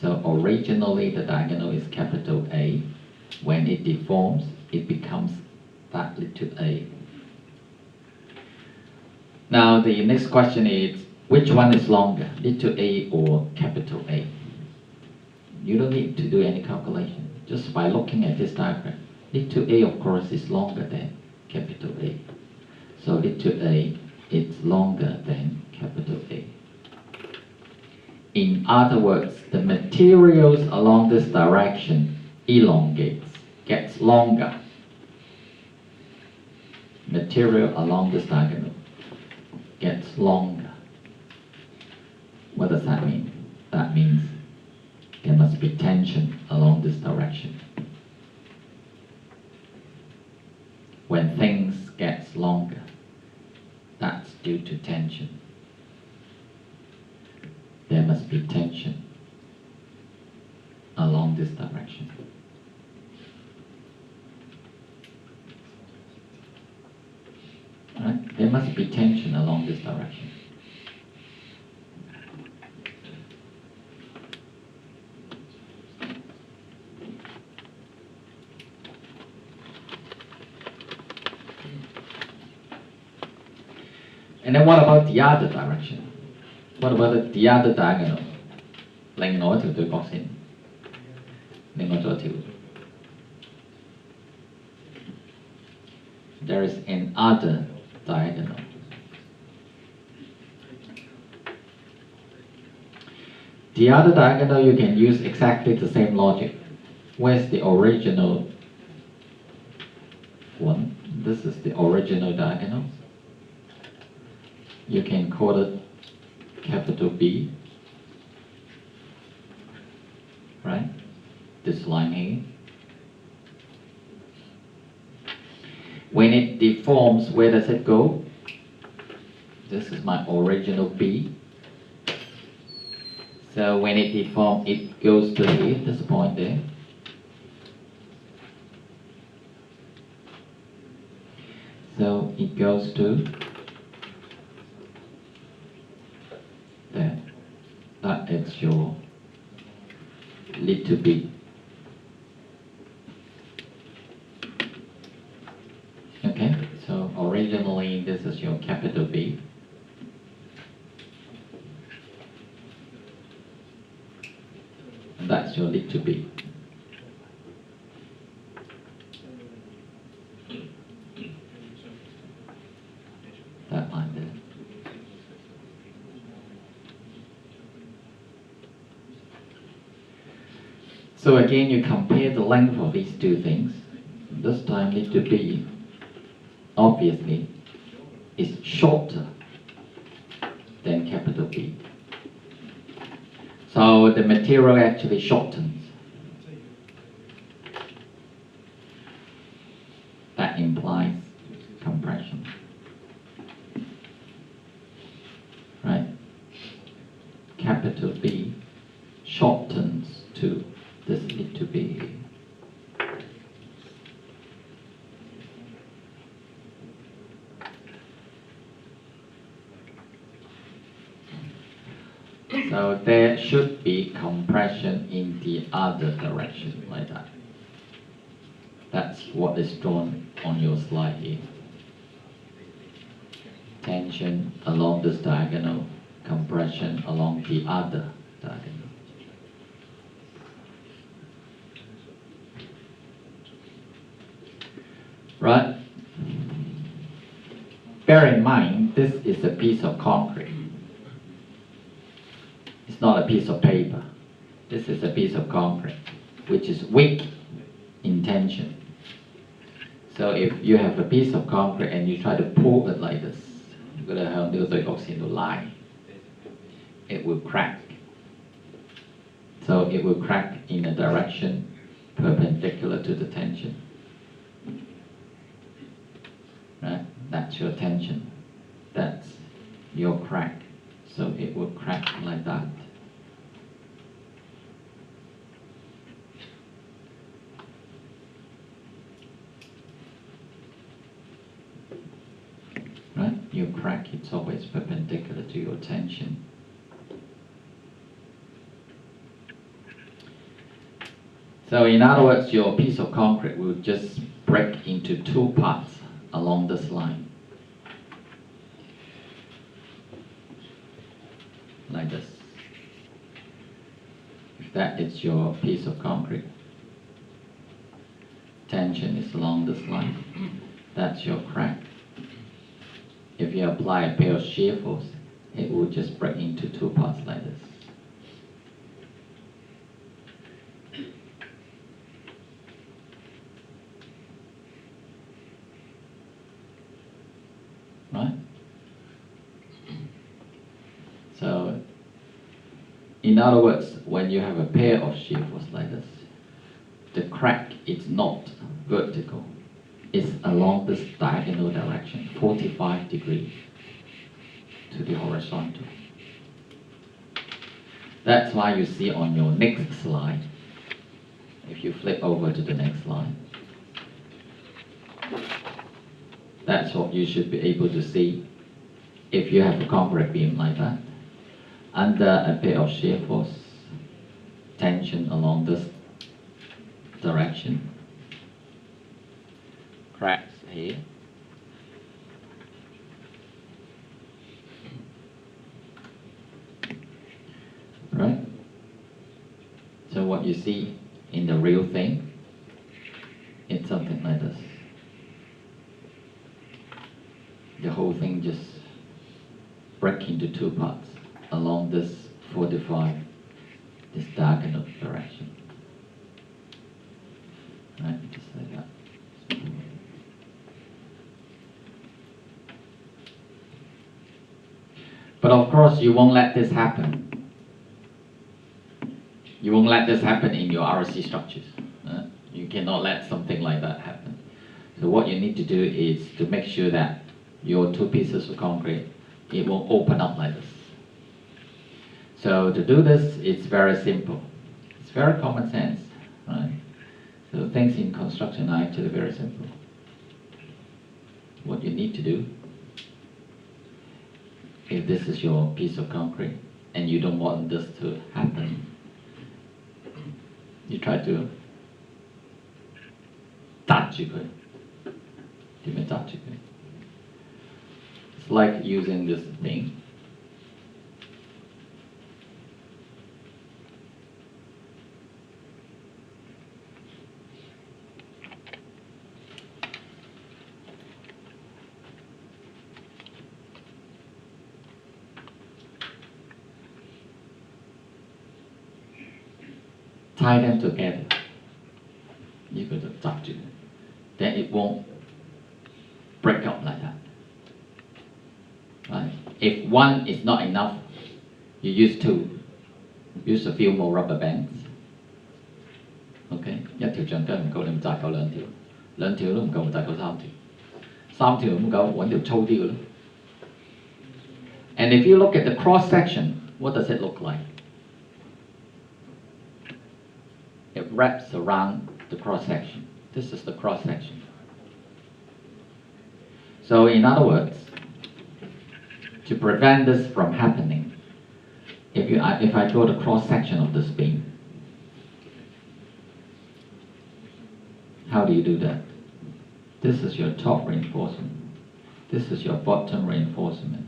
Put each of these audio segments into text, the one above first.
So originally the diagonal is capital A. When it deforms, it becomes that little a. Now the next question is, which one is longer, little a or capital A? You don't need to do any calculation. Just by looking at this diagram, little a of course is longer than capital A. So little a is longer than capital A. In other words, the materials along this direction elongates, gets longer. Material along this diagonal gets longer. What does that mean? That means there must be tension along this direction. When things get longer, that's due to tension. There must be tension along this direction. Right? There must be tension along this direction. And then what about the other direction? What about the other diagonal? 另外一條對角線，另外咗一條。There is an other diagonal. The other diagonal, you can use exactly the same logic. Where's the original one? This is the original diagonal. You can call it capital B, right? This line here. When it deforms, where does it go? This is my original B. So when it deforms, it goes to here, this point there. So it goes to there. That is your little b. Okay, so originally this is your capital B. And that's your little b. That line there. So again, you compare the length of these two things. This time little b, obviously, is shorter than capital B. So the material actually shortens. That implies compression. Right? Capital B shortens to this little b. So there should be compression in the other direction, like that. That's what is drawn on your slide here. Tension along this diagonal, compression along the other diagonal. Right? Bear in mind, this is a piece of concrete. It's not a piece of paper. This is a piece of concrete, which is weak in tension. So if you have a piece of concrete and you try to pull it like this, it will crack. So it will crack in a direction perpendicular to the tension. Right? That's your tension. That's your crack. So it will crack like that. Right? Your crack, it's always perpendicular to your tension. So in other words, your piece of concrete will just break into two parts along this line. Like this. If that is your piece of concrete, tension is along this line. That's your crack. If you apply a pair of shear force, it will just break into two parts like this. Right? So, in other words, when you have a pair of shear force like this, the crack is not vertical. It's along this diagonal direction, 45 degrees to the horizontal. That's why you see on your next slide, if you flip over to the next slide, that's what you should be able to see if you have a concrete beam like that. Under a pair of shear force, tension along this direction, cracks here, right? So what you see in the real thing, it's something like this. The whole thing just break into two parts along this 45, this diagonal direction. Right, just like that. But of course, you won't let this happen. You won't let this happen in your RC structures. You cannot let something like that happen. So what you need to do is to make sure that your two pieces of concrete, it won't open up like this. So to do this, it's very simple. It's very common sense, right? So things in construction are actually very simple. What you need to do, if this is your piece of concrete and you don't want this to happen, you try to touch it. It's like using this thing. Tie them together. You could touch it. Then it won't break up like that. Right? If one is not enough, you use two. Use a few more rubber bands. Okay? 一條橡筋唔夠，你咪紮夠兩條；兩條都唔夠，咪紮夠三條；三條唔夠，揾條粗啲嘅咯。And if you look at the cross section, what does it look like? It wraps around the cross section. This is the cross section. So in other words, to prevent this from happening, if I draw the cross section of this beam, how do you do that? This is your top reinforcement. This is your bottom reinforcement.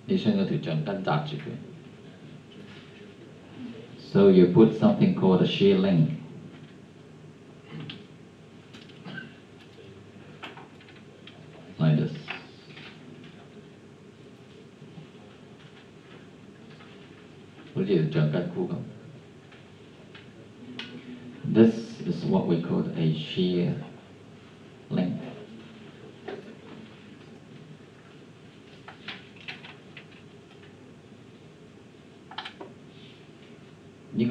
你將嗰條橡筋紮住佢。So you put something called a shear link. Like this. This is what we call a shear link.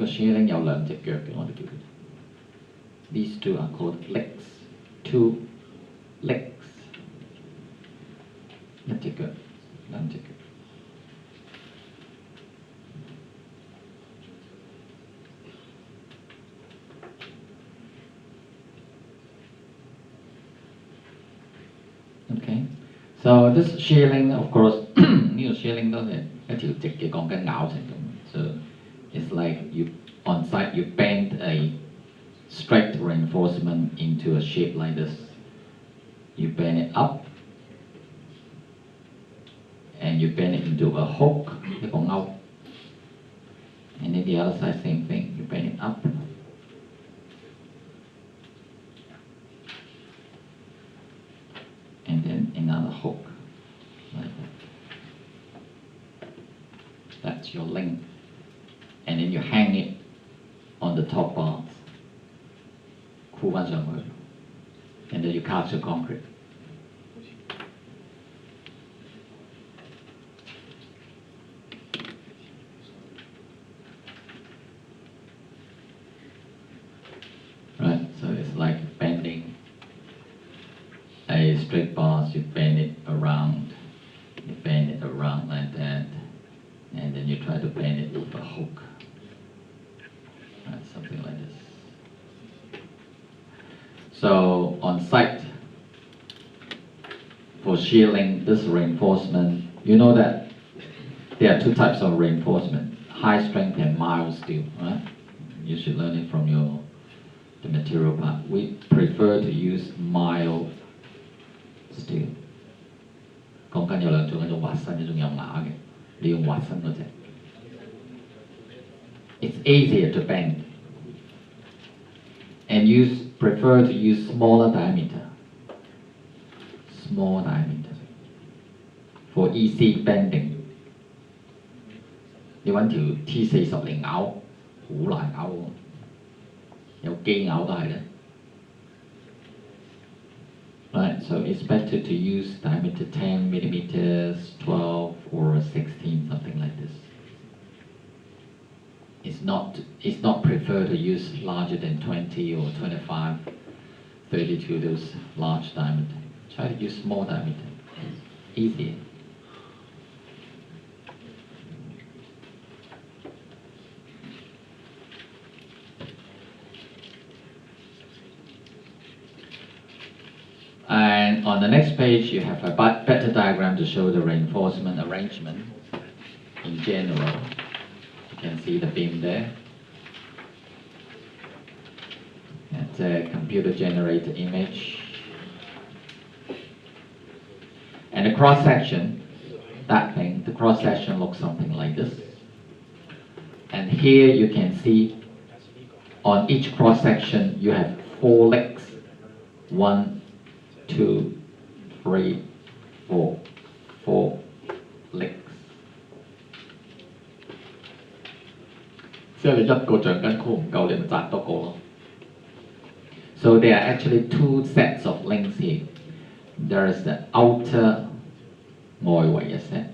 Shear link 有兩隻腳嘅，我哋叫佢。These two are called legs. Two legs. 一隻腳，兩隻腳。Okay, so this shear link, of course, 呢個 shear link 都係一條直嘅鋼筋咬成咁，so it's like you on site you bend a straight reinforcement into a shape like this. You bend it up, and you bend it into a hook, cái con ốc. And then the other side, same thing. You bend it up. And then another hook, like that. That's your link. And then you hang it on the top bars. And then you cast your concrete. Right, so it's like bending a straight bars, you bend it around like that, and then you try to bend it with a hook. Right, something like this. So on site, for shearing this reinforcement, you know that there are two types of reinforcement, high strength and mild steel, right? You should learn it from the material part. We prefer to use mild steel. 講緊有兩種，一種滑身，一種有瓦嘅。你用滑身嗰隻。It's easier to bend, and prefer to use smaller diameter. Small diameter for easy bending. 你揾條 T40嚟咬，好難咬喎。有機咬都係咧。Right, so it's better to use diameter 10 millimeters, 12 or 16, something like this. It's not preferred to use larger than 20 or 25, 32, those large diameter. Try to use small diameter. Easier. And on the next page, you have a better diagram to show the reinforcement arrangement in general. You can see the beam there. It's a computer-generated image. And the cross-section, that thing, the cross-section looks something like this. And here you can see on each cross-section you have 4 legs. 1, 2, 3, 4. 4 legs. 即係你一個橡筋箍唔夠，你咪紮多個咯。So there are actually 2 sets of links here. There is the outer 外圍一 set,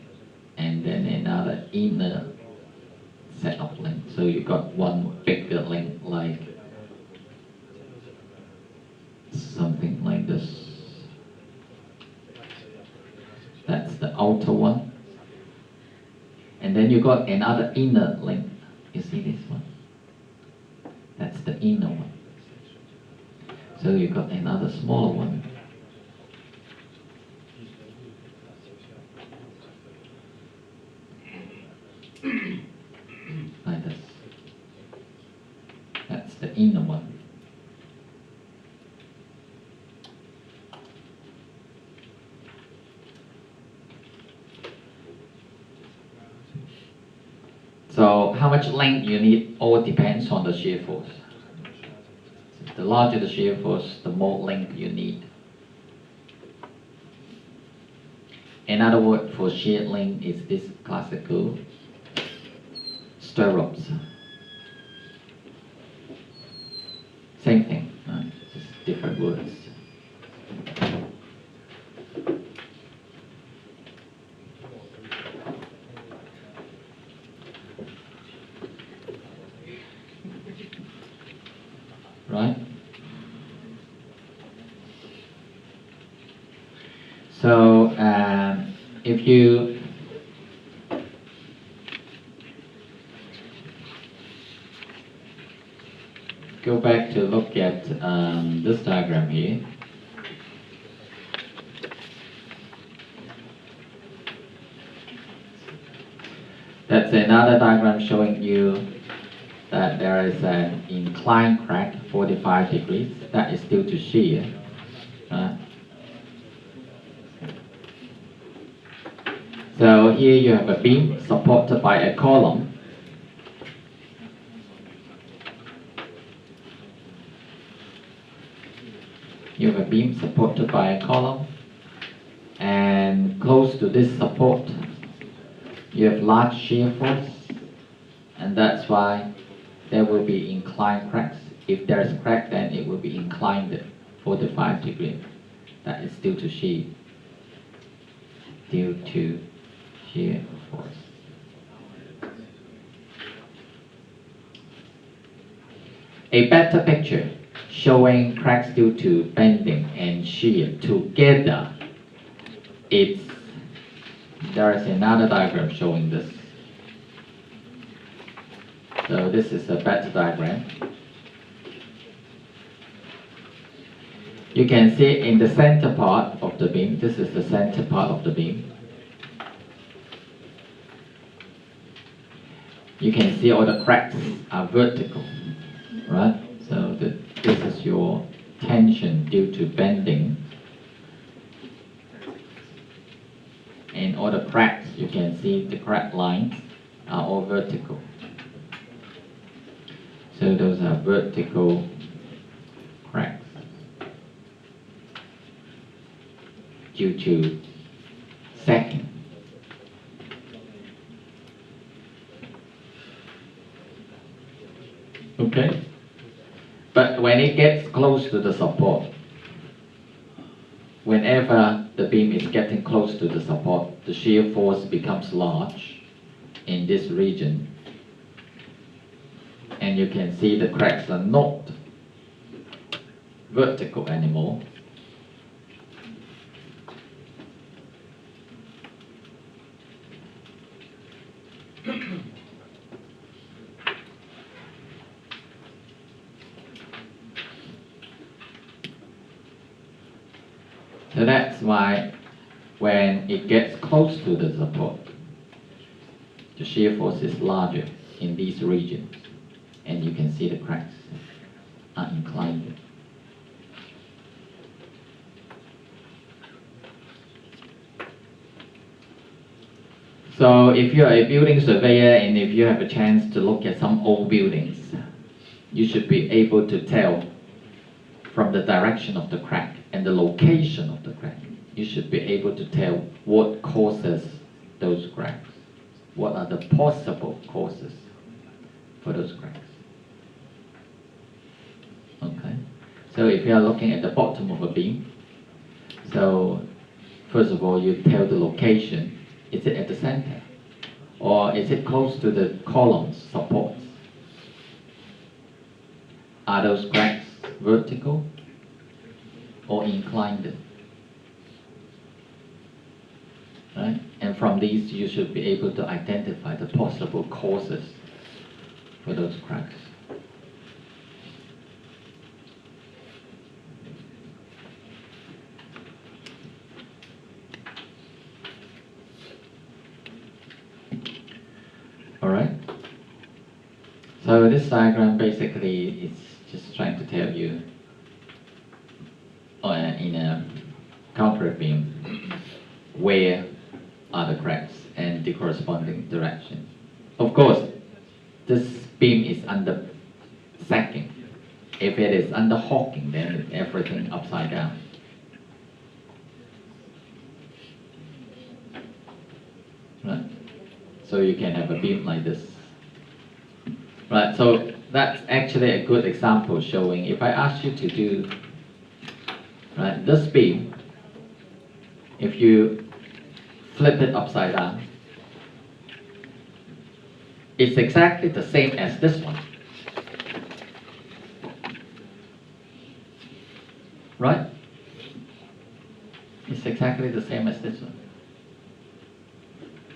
and then another inner set of links. So you got one bigger link like something like this. That's the outer one. And then you got another inner link. You see this one? That's the inner one. So you got another smaller one. Like this. That's the inner one. So how much length you need all depends on the shear force. The larger the shear force, the more length you need. Another word for shear length is this classical stirrups. Same thing, just different words. Right? So if you go back to look at this diagram here, that's another diagram showing you that there is an inclined crack 45 degrees that is due to shear. So here you have a beam supported by a column. You have a beam supported by a column, and close to this support you have large shear force, and that's why there will be inclined cracks. If there is a crack, then it will be inclined 45 degrees. That is due to shear force. A better picture showing cracks due to bending and shear together. There is another diagram showing this. So this is a better diagram. You can see in the center part of the beam, this is the center part of the beam. You can see all the cracks are vertical, right? So this is your tension due to bending. And all the cracks, you can see the crack lines are all vertical. So those are vertical cracks due to sacking. Okay? But when it gets close to the support, whenever the beam is getting close to the support, the shear force becomes large in this region. And you can see the cracks are not vertical anymore. So that's why when it gets close to the support, the shear force is larger in these regions, and you can see the cracks are inclined. So if you are a building surveyor and if you have a chance to look at some old buildings, you should be able to tell from the direction of the crack and the location of the crack. You should be able to tell what causes those cracks. What are the possible causes for those cracks? Okay. So if you are looking at the bottom of a beam, so first of all you tell the location. Is it at the center? Or is it close to the columns, supports? Are those cracks vertical or inclined? Right? And from these you should be able to identify the possible causes for those cracks. Alright? So this diagram basically is just trying to tell you in a concrete beam where are the cracks and the corresponding direction. Of course, this beam is under sacking. If it is under hawking, then everything upside down. Right? So you can have a beam like this. Right, so that's actually a good example showing if I ask you to do this beam, if you flip it upside down, it's exactly the same as this one. Right? It's exactly the same as this one.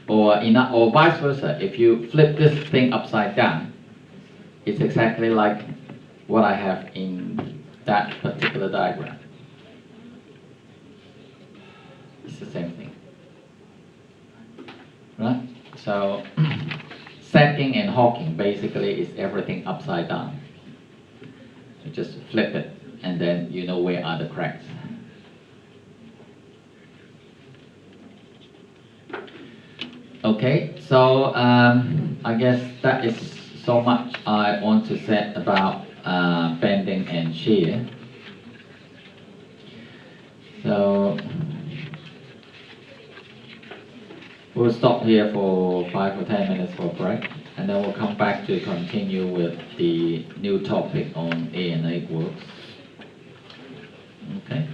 Or vice versa, if you flip this thing upside down, it's exactly like what I have in that particular diagram. It's the same thing. Right? So Sacking and hawking basically is everything upside down. You just flip it, and then you know where are the cracks. Okay, so I guess that is so much I want to say about bending and shear. So we'll stop here for 5 or 10 minutes for a break, and then we'll come back to continue with the new topic on A and A works. Okay.